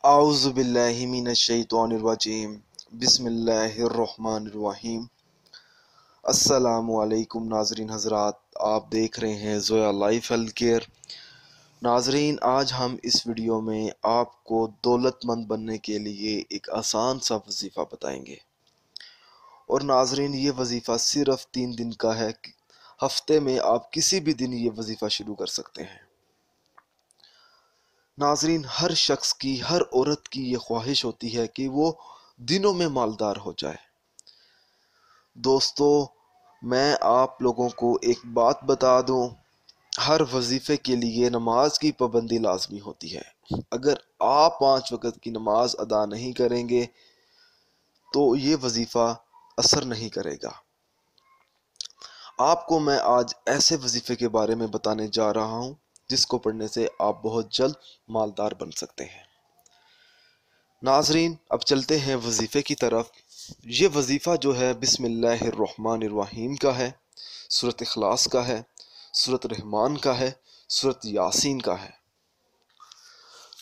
आऊज़ु बिल्लाहि मिनश्शैतानिर्रजीम बिस्मिल्लाहिर्रहमानिर्रहीम। अस्सलामु अलैकुम नाज़रीन हज़रात, आप देख रहे हैं ज़ोया लाइफ हेल्थ केयर। नाज़रीन, आज हम इस वीडियो में आपको दौलतमंद बनने के लिए एक आसान सा वजीफ़ा बताएंगे। और नाज़रीन, ये वजीफ़ा सिर्फ़ 3 दिन का है। हफ्ते में आप किसी भी दिन ये वजीफ़ा शुरू कर सकते हैं। नाज़रीन, हर शख्स की, हर औरत की ये ख्वाहिश होती है कि वो दिनों में मालदार हो जाए। दोस्तों, मैं आप लोगों को एक बात बता दूं, हर वजीफ़े के लिए नमाज की पाबंदी लाजमी होती है। अगर आप 5 वक़्त की नमाज अदा नहीं करेंगे तो ये वजीफ़ा असर नहीं करेगा। आपको मैं आज ऐसे वजीफ़े के बारे में बताने जा रहा हूं जिसको पढ़ने से आप बहुत जल्द मालदार बन सकते हैं। नाज़रीन, अब चलते हैं वजीफ़े की तरफ। ये वजीफ़ा जो है बिस्मिल्लाहिर्रहमानिर्रहीम का है, सूरत इखलास का है, सूरत रहमान का है, सूरत यासीन का है।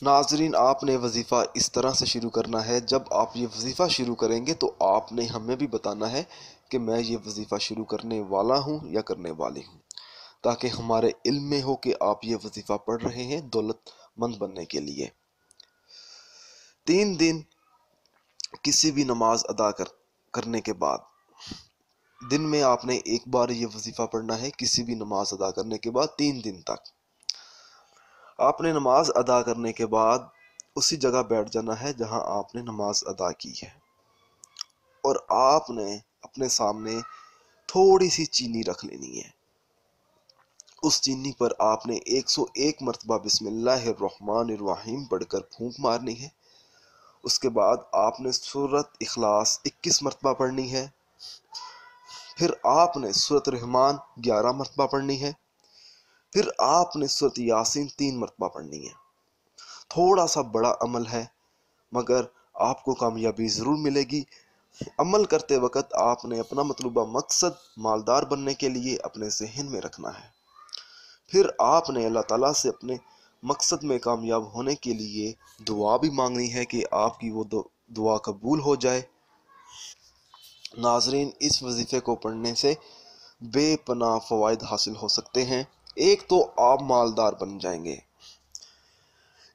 नाज़रीन, आपने वजीफ़ा इस तरह से शुरू करना है। जब आप ये वजीफ़ा शुरू करेंगे तो आपने हमें भी बताना है कि मैं ये वजीफ़ा शुरू करने वाला हूँ या करने वाली हूँ, ताकि हमारे इल्म में हो कि आप ये वजीफ़ा पढ़ रहे हैं दौलतमंद बनने के लिए। 3 दिन किसी भी नमाज अदा करने के बाद दिन में आपने एक बार ये वजीफ़ा पढ़ना है। किसी भी नमाज अदा करने के बाद 3 दिन तक आपने नमाज अदा करने के बाद उसी जगह बैठ जाना है जहां आपने नमाज अदा की है, और आपने अपने सामने थोड़ी सी चीनी रख लेनी है। उस चीनी पर आपने 101 मरतबा बिस्मिल्लाहिर्रहमानिर्रहीम पढ़कर फूंक मारनी है। उसके बाद आपने सूरत इखलास 21 मरतबा पढ़नी है। फिर आपने सूरत रहमान 11 मरतबा पढ़नी है। फिर आपने सूरत यासीन 3 मरतबा पढ़नी है। थोड़ा सा बड़ा अमल है, मगर आपको कामयाबी ज़रूर मिलेगी। अमल करते वक्त आपने अपना मतलूबा मकसद मालदार बनने के लिए अपने ज़हन में रखना है। फिर आपने अल्लाह ताला से अपने मकसद में कामयाब होने के लिए दुआ भी मांगनी है कि आपकी वो दुआ कबूल हो जाए। नाजरीन, इस वजीफ़े को पढ़ने से बेपनाह फ़वाइद हासिल हो सकते हैं। एक तो आप मालदार बन जाएंगे।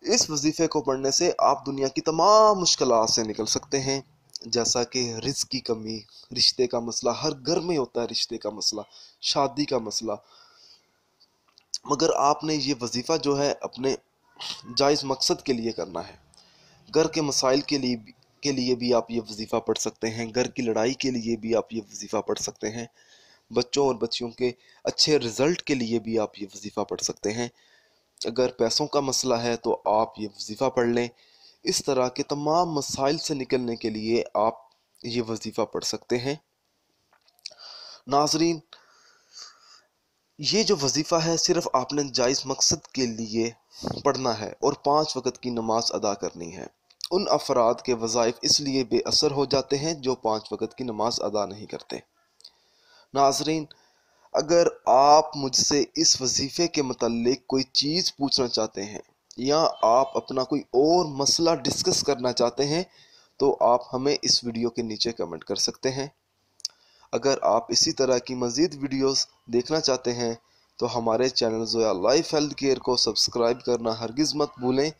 इस वजीफ़े को पढ़ने से आप दुनिया की तमाम मुश्किलात से निकल सकते हैं, जैसा कि रिज़्क़ की कमी, रिश्ते का मसला। हर घर में होता है रिश्ते का मसला, शादी का मसला। मगर आपने ये वजीफ़ा जो है अपने जायज़ मकसद के लिए करना है। घर के मसाइल के लिए भी आप ये वजीफ़ा पढ़ सकते हैं। घर की लड़ाई के लिए भी आप ये वजीफ़ा पढ़ सकते हैं। बच्चों और बच्चियों के अच्छे रिजल्ट के लिए भी आप ये वजीफ़ा पढ़ सकते हैं। अगर पैसों का मसला है तो आप ये वजीफ़ा पढ़ लें। इस तरह के तमाम मसाइल से निकलने के लिए आप ये वजीफ़ा पढ़ सकते हैं। नाजरीन, ये जो वजीफ़ा है सिर्फ आपने जायज़ मकसद के लिए पढ़ना है और 5 वक़्त की नमाज अदा करनी है। उन अफराद के वज़ाइफ इसलिए बेअसर हो जाते हैं जो 5 वक़्त की नमाज अदा नहीं करते। नाजरीन, अगर आप मुझसे इस वजीफ़े के मुताल्लिक कोई चीज़ पूछना चाहते हैं या आप अपना कोई और मसला डिस्कस करना चाहते हैं तो आप हमें इस वीडियो के नीचे कमेंट कर सकते हैं। अगर आप इसी तरह की मज़ीद वीडियोस देखना चाहते हैं तो हमारे channel Zoya life health care को सब्सक्राइब करना हरगिज़ मत भूलें,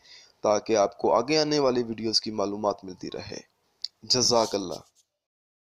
ताकि आपको आगे आने वाली वीडियोस की मालूमात मिलती रहे। जज़ाकल्लाह।